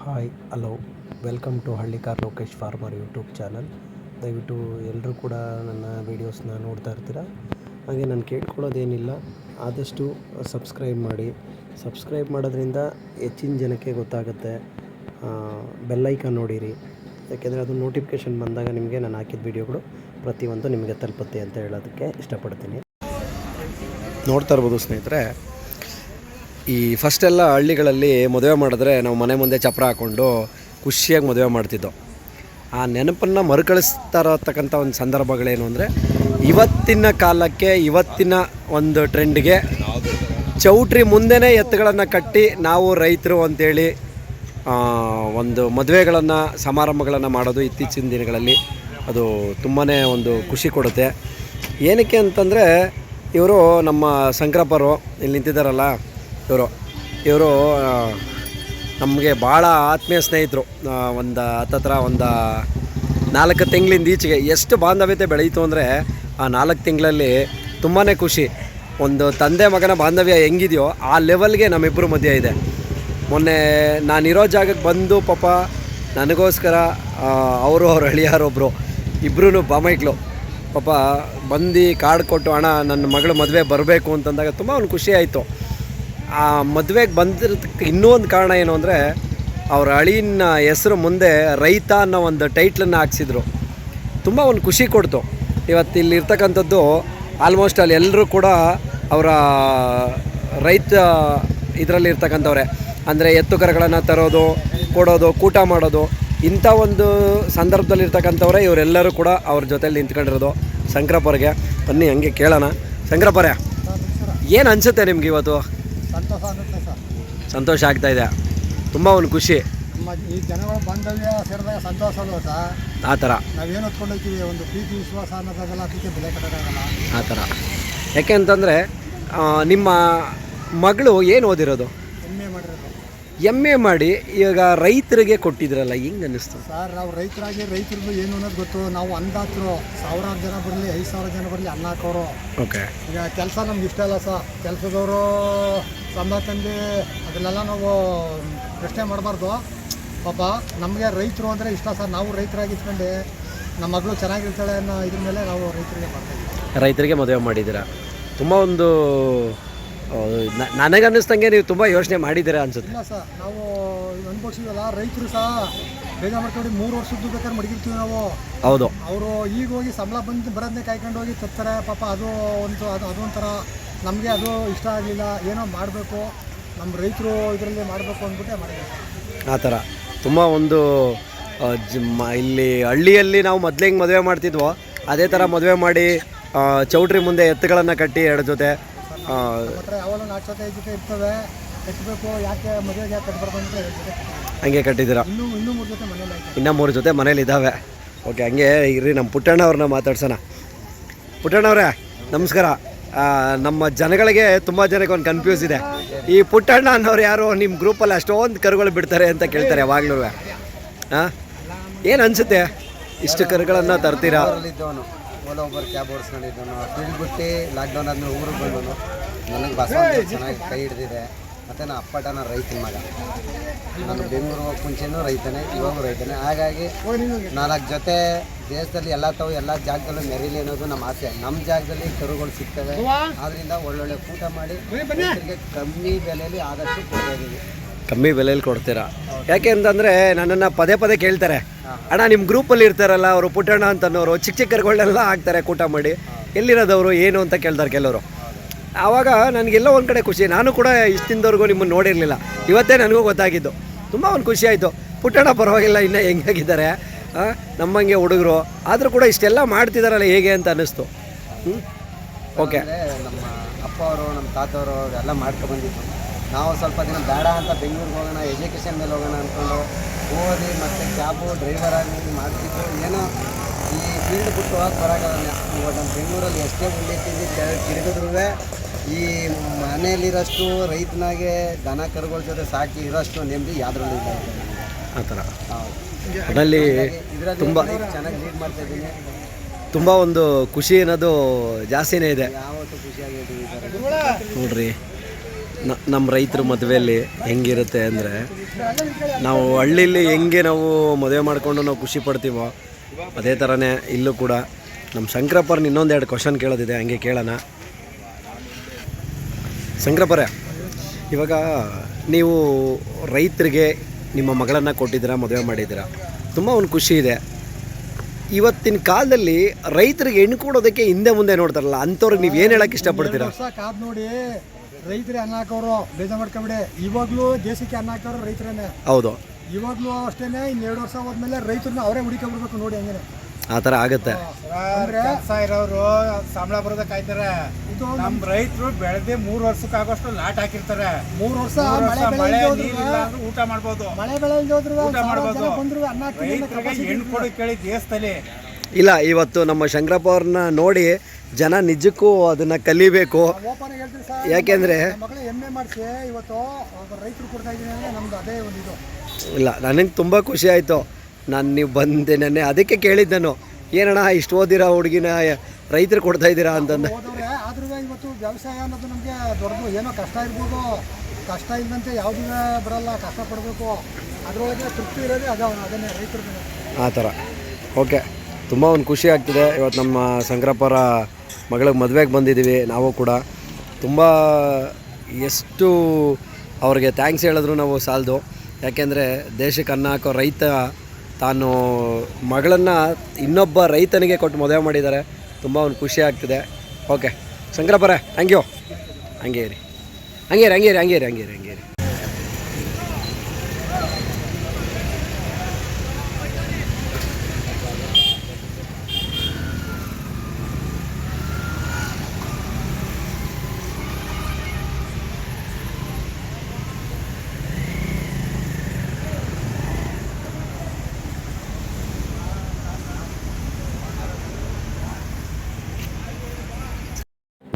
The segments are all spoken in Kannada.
Hi hello welcome to Hallikar Lokesh farmer YouTube channel. ದಯವಿಟ್ಟು ಎಲ್ಲರೂ ಕೂಡ ನನ್ನ ವೀಡಿಯೋಸ್ನ ನೋಡ್ತಾ ಇರ್ತೀರ. ಹಾಗೆ ನಾನು ಕೇಳ್ಕೊಳ್ಳೋದೇನಿಲ್ಲ, ಆದಷ್ಟು ಸಬ್ಸ್ಕ್ರೈಬ್ ಮಾಡಿ. ಸಬ್ಸ್ಕ್ರೈಬ್ ಮಾಡೋದ್ರಿಂದ ಹೆಚ್ಚಿನ ಜನಕ್ಕೆ ಗೊತ್ತಾಗುತ್ತೆ. ಬೆಲ್ಲೈಕನ್ ನೋಡಿರಿ, ಯಾಕೆಂದರೆ ಅದು ನೋಟಿಫಿಕೇಷನ್ ಬಂದಾಗ ನಿಮಗೆ ನಾನು ಹಾಕಿದ ವೀಡಿಯೋಗಳು ಪ್ರತಿಯೊಂದು ನಿಮಗೆ ತಲುಪುತ್ತೆ ಅಂತ ಹೇಳೋದಕ್ಕೆ ಇಷ್ಟಪಡ್ತೀನಿ. ನೋಡ್ತಾ ಇರ್ಬೋದು ಸ್ನೇಹಿತರೆ, ಈ ಫಸ್ಟೆಲ್ಲ ಹಳ್ಳಿಗಳಲ್ಲಿ ಮದುವೆ ಮಾಡಿದ್ರೆ ನಾವು ಮನೆ ಮುಂದೆ ಚಪ್ರ ಹಾಕ್ಕೊಂಡು ಖುಷಿಯಾಗಿ ಮದುವೆ ಮಾಡ್ತಿದ್ದೋ. ಆ ನೆನಪನ್ನು ಮರುಕಳಿಸ್ತಾ ಇರತಕ್ಕಂಥ ಒಂದು ಸಂದರ್ಭಗಳೇನು ಅಂದರೆ, ಇವತ್ತಿನ ಕಾಲಕ್ಕೆ ಇವತ್ತಿನ ಒಂದು ಟ್ರೆಂಡ್ಗೆ ಚೌಟ್ರಿ ಮುಂದೆನೇ ಎತ್ತುಗಳನ್ನು ಕಟ್ಟಿ ನಾವು ರೈತರು ಅಂಥೇಳಿ ಒಂದು ಮದುವೆಗಳನ್ನು ಸಮಾರಂಭಗಳನ್ನು ಮಾಡೋದು ಇತ್ತೀಚಿನ ದಿನಗಳಲ್ಲಿ ಅದು ತುಂಬಾ ಒಂದು ಖುಷಿ ಕೊಡುತ್ತೆ. ಏನಕ್ಕೆ ಅಂತಂದರೆ, ಇವರು ನಮ್ಮ ಶಂಕರಪ್ಪರು ಇಲ್ಲಿ ನಿಂತಿದ್ದಾರಲ್ಲ, ಇವರು ನಮಗೆ ಭಾಳ ಆತ್ಮೀಯ ಸ್ನೇಹಿತರು. ಒಂದು ಹತ್ತತ್ರ ಒಂದು 4 ತಿಂಗಳಿಂದ ಈಚೆಗೆ ಎಷ್ಟು ಬಾಂಧವ್ಯತೆ ಬೆಳೀತು ಅಂದರೆ, ಆ 4 ತಿಂಗಳಲ್ಲಿ ತುಂಬಾ ಖುಷಿ. ಒಂದು ತಂದೆ ಮಗನ ಬಾಂಧವ್ಯ ಹೆಂಗಿದೆಯೋ ಆ ಲೆವೆಲ್ಗೆ ನಮ್ಮಿಬ್ಬರು ಮಧ್ಯೆ ಇದೆ. ಮೊನ್ನೆ ನಾನಿರೋ ಜಾಗಕ್ಕೆ ಬಂದು ಪಾಪ ನನಗೋಸ್ಕರ ಅವರು ಅವ್ರ ಅಳಿಯಾರೊಬ್ಬರು ಇಬ್ಬರೂ ಬಾಮೈಕ್ಳು ಪಾಪ ಬಂದು ಕಾರ್ಡ್ ಕೊಟ್ಟು, ಅಣ್ಣ ನನ್ನ ಮಗಳು ಮದುವೆ ಬರಬೇಕು ಅಂತಂದಾಗ ತುಂಬ ಒಂದು ಖುಷಿ ಆಯಿತು. ಆ ಮದುವೆಗೆ ಬಂದಿರೋದಕ್ಕೆ ಇನ್ನೂ ಒಂದು ಕಾರಣ ಏನು ಅಂದರೆ, ಅವ್ರ ಅಳಿನ ಹೆಸರು ಮುಂದೆ ರೈತ ಅನ್ನೋ ಒಂದು ಟೈಟ್ಲನ್ನು ಹಾಕ್ಸಿದ್ರು. ತುಂಬ ಒಂದು ಖುಷಿ ಕೊಡ್ತು. ಇವತ್ತು ಇಲ್ಲಿ ಇರ್ತಕ್ಕಂಥದ್ದು ಆಲ್ಮೋಸ್ಟ್ ಅಲ್ಲಿ ಎಲ್ಲರೂ ಕೂಡ ಅವರ ರೈತ ಇದರಲ್ಲಿ ಇರ್ತಕ್ಕಂಥವ್ರೆ. ಅಂದರೆ ಎತ್ತು ಕರುಗಳನ್ನು ತರೋದು, ಕೊಡೋದು, ಕೂಟ ಮಾಡೋದು, ಇಂಥ ಒಂದು ಸಂದರ್ಭದಲ್ಲಿ ಇರ್ತಕ್ಕಂಥವ್ರೆ ಇವರೆಲ್ಲರೂ ಕೂಡ ಅವ್ರ ಜೊತೆಲಿ ನಿಂತ್ಕೊಂಡಿರೋದು. ಶಂಕರಪ್ಪರಿಗೆ ಬನ್ನಿ ಹಂಗೆ ಕೇಳೋಣ. ಶಂಕರಪ್ಪರೇ, ಏನು ಅನಿಸುತ್ತೆ ನಿಮ್ಗೆ ಇವತ್ತು? ಸಂತೋಷ ಆಗುತ್ತೆ ಸರ್. ಸಂತೋಷ ಆಗ್ತಾ ಇದೆ, ತುಂಬ ಒಂದು ಖುಷಿ. ನಮ್ಮ ಈ ಜನಗಳ ಬಾಂಧವ್ಯ ಸೇರಿದಾಗ ಸಂತೋಷ ಅಲ್ವ ಸರ್? ಆ ಥರ ನಾವೇನು ಹೊತ್ಕೊಂಡೋಗ್ತೀವಿ, ಒಂದು ಪ್ರೀತಿ ವಿಶ್ವಾಸ ಅನ್ನೋದಾಗಲ್ಲ, ಅದಕ್ಕೆ ಬೆಲೆ ಕಟ್ಟೋದಾಗಲ್ಲ. ಆ ಥರ ಯಾಕೆ ಅಂತಂದರೆ, ನಿಮ್ಮ ಮಗಳು ಏನು ಓದಿರೋದು? MA ಮಾಡಿರೋದು. MA ಮಾಡಿ ಈಗ ರೈತರಿಗೆ ಕೊಟ್ಟಿದ್ರಲ್ಲ, ಹೆಂಗೆ ಅನ್ನಿಸ್ತು ಸರ್? ನಾವು ರೈತರಾಗಿ ರೈತರದ್ದು ಏನು ಅನ್ನೋದು ಗೊತ್ತು. ನಾವು ಅನ್ನದಾತರು, 1000 ಜನ ಬರಲಿ 5000 ಜನ ಬರಲಿ ಅನ್ನ ಹಾಕೋರು. ಓಕೆ. ಈಗ ಕೆಲಸ ನಮ್ಗೆ ಇಷ್ಟ ಇಲ್ಲ ಸರ್. ಕೆಲಸದವರು ಸಂಬಳ ತಂದು ಅದನ್ನೆಲ್ಲ ನಾವು ಪ್ರಶ್ನೆ ಮಾಡಬಾರ್ದು. ಪಾಪ ನಮಗೆ ರೈತರು ಅಂದರೆ ಇಷ್ಟ ಸರ್. ನಾವು ರೈತರಾಗಿ ಇಟ್ಕೊಂಡು ನಮ್ಮ ಮಗಳು ಚೆನ್ನಾಗಿರ್ತಾಳೆ ಅನ್ನೋ ಇದ್ರ ಮೇಲೆ ನಾವು ರೈತರಿಗೆ ಮಾಡ್ತಾಯಿದ್ದೀವಿ. ರೈತರಿಗೆ ಮದುವೆ ಮಾಡಿದ್ದೀರಾ, ತುಂಬ ಒಂದು ನನಗನ್ನಿಸ್ತಂಗೆ ನೀವು ತುಂಬ ಯೋಚನೆ ಮಾಡಿದ್ದೀರಾ ಅನ್ಸುತ್ತೆ. ಇಲ್ಲ ಸರ್, ನಾವು ಅನ್ಭವಿಸಿದ್ವಲ್ಲ ರೈತರು ಸಹ ಬೇಗ ಮಾಡ್ಕೊಂಡು 3 ವರ್ಷದ್ದು ಬೇಕಾದ್ರೆ ಮಡಗಿರ್ತೀವಿ ನಾವು. ಹೌದು. ಅವರು ಈಗ ಹೋಗಿ ಸಂಬಳ ಬರೋದನ್ನೇ ಕಾಯ್ಕೊಂಡು ಹೋಗಿ ತರ್ತಾರೆ ಪಾಪ. ಅದು ಅದೊಂಥರ ನಮಗೆ ಅದು ಇಷ್ಟ ಆಗಲಿಲ್ಲ. ಏನೋ ಮಾಡಬೇಕು, ನಮ್ಮ ರೈತರು ಇದರಲ್ಲಿ ಮಾಡಬೇಕು ಅಂದ್ಬಿಟ್ಟೆ ಮಾಡಿದ್ವಿ. ಆ ಥರ ತುಂಬ ಒಂದು ಇಲ್ಲಿ ಹಳ್ಳಿಯಲ್ಲಿ ನಾವು ಮೊದಲೇ ಹೆಂಗೆ ಮದುವೆ ಮಾಡ್ತಿದ್ವೋ ಅದೇ ಥರ ಮದುವೆ ಮಾಡಿ ಚೌಟ್ರಿ ಮುಂದೆ ಎತ್ತುಗಳನ್ನು ಕಟ್ಟಿ 2 ಜೊತೆ ಯಾವಾಗ 4 ಜೊತೆ 5 ಜೊತೆ ಇರ್ತವೆ, ಕಟ್ಟಬೇಕು. ಯಾಕೆ ಮದುವೆಗೆ ಯಾಕೆ ಕಟ್ಟಬಾರ್ದು ಅಂತ ಹಂಗೆ ಕಟ್ಟಿದ್ದೀರಾ? ಇನ್ನೂ 3 ಜೊತೆ ಮನೇಲಿ ಆಯ್ತು. ಇನ್ನೂ 3 ಜೊತೆ ಮನೇಲಿ ಇದ್ದಾವೆ. ಓಕೆ, ಹಂಗೆ ಇರ್ರಿ. ನಮ್ಮ ಪುಟ್ಟಣ್ಣವ್ರನ್ನ ಮಾತಾಡ್ಸೋಣ. ಪುಟ್ಟಣ್ಣವ್ರೆ ನಮಸ್ಕಾರ. ನಮ್ಮ ಜನಗಳಿಗೆ ತುಂಬ ಜನಕ್ಕೆ ಒಂದು ಕನ್ಫ್ಯೂಸ್ ಇದೆ. ಈ ಪುಟ್ಟಣ್ಣ ಅನ್ನೋರು ಯಾರು? ನಿಮ್ಮ ಗ್ರೂಪಲ್ಲಿ ಅಷ್ಟೊಂದು ಕರುಗಳು ಬಿಡ್ತಾರೆ ಅಂತ ಕೇಳ್ತಾರೆ ಯಾವಾಗಲೂ. ಹಾಂ, ಏನು ಅನಿಸುತ್ತೆ ಇಷ್ಟು ಕರುಗಳನ್ನು ತರ್ತೀರಾ? ಒಬ್ಬರು ಕ್ಯಾಬ್ ಓಡಿಸ್ಕೊಂಡಿದ್ದನು, ಬಿಟ್ಟು ಲಾಕ್ಡೌನ್ ಆದಮೇಲೆ ಊರಿಗೆ ಬಂದನು. ನನಗೆ ಬಸ್ ಚೆನ್ನಾಗಿ ಕೈ ಹಿಡಿದಿದೆ. ಮತ್ತು ನಾನು ಅಪ್ಪಟ ರೈತನ ಮಗ. ನಾನು ಬೆಂಗಳೂರು ಹೋಗಿ ಮುಂಚೆನೂ ರೈತನೇ, ಇವಾಗೂ ರೈತನೇ. ಹಾಗಾಗಿ 4 ಜೊತೆ ದೇಶದಲ್ಲಿ ಎಲ್ಲ ಜಾಗದಲ್ಲೂ ಮೆರೀಲಿ ಅನ್ನೋದು ನಮ್ಮ ಆಸೆ. ನಮ್ಮ ಜಾಗದಲ್ಲಿ ಕರುಗಳು ಸಿಗ್ತವೆ, ಆದ್ದರಿಂದ ಒಳ್ಳೊಳ್ಳೆ ಊಟ ಮಾಡಿ ಕಮ್ಮಿ ಬೆಲೆಯಲ್ಲಿ ಆದಷ್ಟು ಕೊಡ್ತಾಯಿದ್ದೀವಿ. ಕಮ್ಮಿ ಬೆಲೆಯಲ್ಲಿ ಕೊಡ್ತೀರಾ? ಯಾಕೆ ಅಂತಂದರೆ ನನ್ನನ್ನು ಪದೇ ಪದೇ ಕೇಳ್ತಾರೆ, ಅಣ್ಣ ನಿಮ್ಮ ಗ್ರೂಪಲ್ಲಿ ಇರ್ತಾರಲ್ಲ ಅವರು ಪುಟ್ಟಣ್ಣ ಅಂತನೋರು ಚಿಕ್ಕ ಕರುಗಳನ್ನೆಲ್ಲ ಹಾಕ್ತಾರೆ ಕೂಟ ಮಾಡಿ, ಎಲ್ಲಿರೋದವರು ಏನು ಅಂತ ಕೇಳ್ತಾರೆ ಕೆಲವರು. ಆವಾಗ ನನಗೆಲ್ಲೋ ಒಂದು ಕಡೆ ಖುಷಿ. ನಾನು ಕೂಡ ಇಷ್ಟಿಂದವರೆಗೂ ನಿಮ್ಮನ್ನು ನೋಡಿರಲಿಲ್ಲ, ಇವತ್ತೇ ನನಗೂ ಗೊತ್ತಾಗಿದ್ದು. ತುಂಬ ಒಂದು ಖುಷಿ ಆಯಿತು. ಪುಟ್ಟಣ್ಣ ಪರವಾಗಿಲ್ಲ, ಇನ್ನೂ ಹೆಂಗಾಗಿದ್ದಾರೆ ನಮ್ಮಂಗೆ ಹುಡುಗರು, ಆದರೂ ಕೂಡ ಇಷ್ಟೆಲ್ಲ ಮಾಡ್ತಿದ್ದಾರಲ್ಲ ಹೇಗೆ ಅಂತ ಅನ್ನಿಸ್ತು. ಓಕೆ. ನಮ್ಮ ಅಪ್ಪ ಅವರು, ನಮ್ಮ ತಾತವರು ಅವರೆಲ್ಲ ಮಾಡ್ಕೊಬಂದಿದ್ದು. ನಾವು ಸ್ವಲ್ಪ ದಿನ ಬೇಡ ಅಂತ ಬೆಂಗಳೂರಿಗೆ ಹೋಗೋಣ, ಎಜುಕೇಷನ್ ಮೇಲೆ ಹೋಗೋಣ ಅಂದ್ಕೊಂಡು ಓದಿ ಮತ್ತು ಕ್ಯಾಬು ಡ್ರೈವರ್ ಆಗಿ ಮಾಡ್ತಿದ್ದು. ಏನೋ ಈ ಫೀಲ್ಡ್ ಬಿಟ್ಟು ಹೋಗಕ್ಕೆ ಬರೋಕ್ಕಾಗಲ್ಲ. ಇವಾಗ ನಮ್ಮ ಬೆಂಗಳೂರಲ್ಲಿ ಎಷ್ಟೇ ಉಳ್ಳಿ ತಿರುಗಿದ್ರೂ ಈ ಮನೆಯಲ್ಲಿರೋಷ್ಟು ರೈತನಾಗೆ ದನ ಕರುಗಳ ಜೊತೆ ಸಾಕಿ ಇರೋಷ್ಟು ನೆಮ್ಮದಿ ಯಾವುದ್ರಲ್ಲೂ ಇಲ್ಲ. ಆ ಥರ ಅದರಲ್ಲಿ ತುಂಬ ಚೆನ್ನಾಗಿ ಲೀಡ್ ಮಾಡ್ತಾಯಿದ್ದೀನಿ. ತುಂಬ ಒಂದು ಖುಷಿ ಅನ್ನೋದು ಜಾಸ್ತಿನೇ ಇದೆ. ಯಾವತ್ತೂ ಖುಷಿಯಾಗಿದ್ದೀವಿ ನೋಡ್ರಿ. ನಮ್ಮ ರೈತರ ಮದುವೆಯಲ್ಲಿ ಹೆಂಗಿರುತ್ತೆ ಅಂದರೆ, ನಾವು ಹಳ್ಳಿಲಿ ಹೆಂಗೆ ನಾವು ಮದುವೆ ಮಾಡಿಕೊಂಡು ನಾವು ಖುಷಿ ಪಡ್ತೀವೋ ಅದೇ ಥರನೇ ಇಲ್ಲೂ ಕೂಡ ನಮ್ಮ ಶಂಕರಪ್ಪರ್ನ ಇನ್ನೊಂದೆರಡು ಕ್ವಶನ್ ಕೇಳೋದಿದೆ, ಹಂಗೆ ಕೇಳೋಣ. ಶಂಕರಪ್ಪರೇ, ಇವಾಗ ನೀವು ರೈತರಿಗೆ ನಿಮ್ಮ ಮಗಳನ್ನು ಕೊಟ್ಟಿದ್ದೀರಾ, ಮದುವೆ ಮಾಡಿದ್ದೀರಾ, ತುಂಬ ಒಂದು ಖುಷಿ ಇದೆ. ಇವತ್ತಿನ ಕಾಲದಲ್ಲಿ ರೈತರಿಗೆ ಹೆಣ್ಣು ಕೊಡೋದಕ್ಕೆ ಹಿಂದೆ ಮುಂದೆ ನೋಡ್ತಾರಲ್ಲ, ಅಂಥವ್ರಿಗೆ ನೀವು ಏನು ಹೇಳೋಕ್ಕೆ ಇಷ್ಟಪಡ್ತೀರಾ? ಕಾದ್ ನೋಡಿ ರೈತರೇ ಅನ್ನ ಹಾಕೋರು, ಬೇಜಾರು ಮಾಡ್ಕೊಂಬಿಡಿ. ಇವಾಗಲೂ ದೇಶಕ್ಕೆ ಅನ್ನ ಹಾಕೋರು ರೈತರೇನೆ. ಹೌದು, ಇವಾಗಲೂ ಅಷ್ಟೇನೆ. ಇನ್ನು 2 ವರ್ಷ ಹೋದ್ಮೇಲೆ ರೈತರನ್ನ ಅವರೇ ಹುಡುಕೊಂಡ್ಬಿಡ್ಬೇಕು ನೋಡಿ, ಹಂಗೆ ಆ ಥರ ಆಗುತ್ತೆ. ಕೆಲಸ ಇರೋರು ಸಂಬಳ ಬರೋದಕ್ಕೆ ಕಾಯ್ತಾರೆ. ಇದು ನಮ್ಮ ರೈತರು ಬೆಳೆದೇ 3 ವರ್ಷಕ್ಕಾಗೋಷ್ಟು ಲಾಟ್ ಹಾಕಿರ್ತಾರೆ. 3 ವರ್ಷ ಮಳೆ ನೀರಿಲ್ಲ ಅಂದ್ರೆ ಊಟ ಮಾಡ್ಬೋದು, ಮಳೆ ಬೆಳೆ ಇಲ್ದೋದ್ರು ಊಟ ಮಾಡ್ಬೋದು. ಬಂದ್ರು ಅನ್ನ ರೈತರಿಗೆ ಹೆಣ್ಣು ಕೊಡಿ ಕೇಳಿ ದೇಶದಲ್ಲಿ ಇಲ್ಲ, ಇವತ್ತು ನಮ್ಮ ಶಂಕರಪ್ಪ ಅವ್ರನ್ನ ನೋಡಿ ಜನ ನಿಜಕ್ಕೂ ಅದನ್ನು ಕಲಿಬೇಕು. ಓಪನ್ ಹೇಳ್ತೀವಿ ಸರ್, ಯಾಕೆಂದರೆ ಮಕ್ಕಳು ಎಮ್ಮೆ ಮಾಡಿಸಿ ಇವತ್ತು ರೈತರು ಕೊಡ್ತಾ ಇದ್ದೀನಿ ಅಂದರೆ ನಮ್ದು ಅದೇ ಒಂದು ಇದು. ಇಲ್ಲ, ನನಗೆ ತುಂಬ ಖುಷಿ ಆಯಿತು. ನೀವು ಬಂದೆ ನೆನ್ನೆ ಅದಕ್ಕೆ ಕೇಳಿದ್ದೆ ನಾನು, ಏನಣ್ಣ ಇಷ್ಟು ಓದಿರೋ ಹುಡುಗಿನ ರೈತರು ಕೊಡ್ತಾ ಇದ್ದೀರಾ ಅಂತಂದು. ಹೋದವ್ರೆ ಆದ್ರೂ ಇವತ್ತು ವ್ಯವಸಾಯ ಅನ್ನೋದು ನಮಗೆ ದೊಡ್ಡದು. ಏನೋ ಕಷ್ಟ ಇರ್ಬೋದು, ಕಷ್ಟ ಇಲ್ಲದಂತೆ ಯಾವುದೂ ಬರಲ್ಲ, ಕಷ್ಟಪಡಬೇಕು. ಅದರೊಳಗೆ ತೃಪ್ತಿ ಇರೋದೇ ಅದನ್ನೇ ರೈತರಿಗೆ. ಆ ಥರ ಓಕೆ, ತುಂಬ ಒಂದು ಖುಷಿ ಆಗ್ತಿದೆ. ಇವತ್ತು ನಮ್ಮ ಶಂಕರಪ್ಪರ ಮಗಳಿಗೆ ಮದುವೆಗೆ ಬಂದಿದ್ದೀವಿ ನಾವು ಕೂಡ. ತುಂಬ ಎಷ್ಟು ಅವ್ರಿಗೆ ಥ್ಯಾಂಕ್ಸ್ ಹೇಳಿದ್ರು ನಾವು ಸಾಲದು. ಯಾಕೆಂದರೆ ದೇಶಕ್ಕೆ ಅನ್ನ ಹಾಕೋ ರೈತ ತಾನು ಮಗಳನ್ನು ಇನ್ನೊಬ್ಬ ರೈತನಿಗೆ ಕೊಟ್ಟು ಮದುವೆ ಮಾಡಿದ್ದಾರೆ. ತುಂಬ ಒಂದು ಖುಷಿ ಆಗ್ತಿದೆ. ಓಕೆ ಶಂಕರಪ್ಪರೇ, ಥ್ಯಾಂಕ್ ಯು. ಹಂಗೆ ಇರಿ, ಹಂಗೆ ಇರಿ, ಹಂಗೆ ಇರಿ, ಹಂಗೆ ಇರಿ, ಹಂಗೆ ಇರಿ, ಹಂಗೆ ಇರಿ.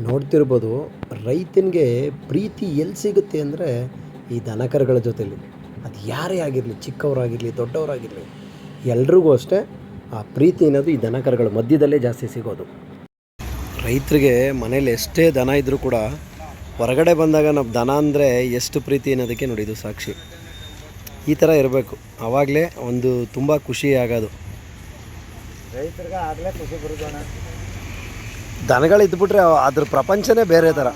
ನೋಡ್ತಿರ್ಬೋದು, ರೈತನಿಗೆ ಪ್ರೀತಿ ಎಲ್ಲಿ ಸಿಗುತ್ತೆ ಅಂದರೆ ಈ ದನಕರುಗಳ ಜೊತೆಲಿ. ಅದು ಯಾರೇ ಆಗಿರಲಿ, ಚಿಕ್ಕವರಾಗಿರಲಿ ದೊಡ್ಡವರಾಗಿರಲಿ, ಎಲ್ರಿಗೂ ಅಷ್ಟೇ ಆ ಪ್ರೀತಿ ಅನ್ನೋದು ಈ ದನಕರುಗಳ ಮಧ್ಯದಲ್ಲೇ ಜಾಸ್ತಿ ಸಿಗೋದು. ರೈತರಿಗೆ ಮನೇಲಿ ಎಷ್ಟೇ ದನ ಇದ್ದರೂ ಕೂಡ ಹೊರಗಡೆ ಬಂದಾಗ ನಾವು ದನ ಅಂದರೆ ಎಷ್ಟು ಪ್ರೀತಿ ಅನ್ನೋದಕ್ಕೆ ನೋಡಿ ಇದು ಸಾಕ್ಷಿ. ಈ ಥರ ಇರಬೇಕು, ಆವಾಗಲೇ ಒಂದು ತುಂಬ ಖುಷಿ ಆಗೋದು. ರೈತರಿಗೆ ಆಗಲೇ ಖುಷಿ ಬರೋದಣ್ಣ. ದನಗಳಿದ್ಬಿಟ್ರೆ ಅದ್ರ ಪ್ರಪಂಚನೇ ಬೇರೆ ಥರ.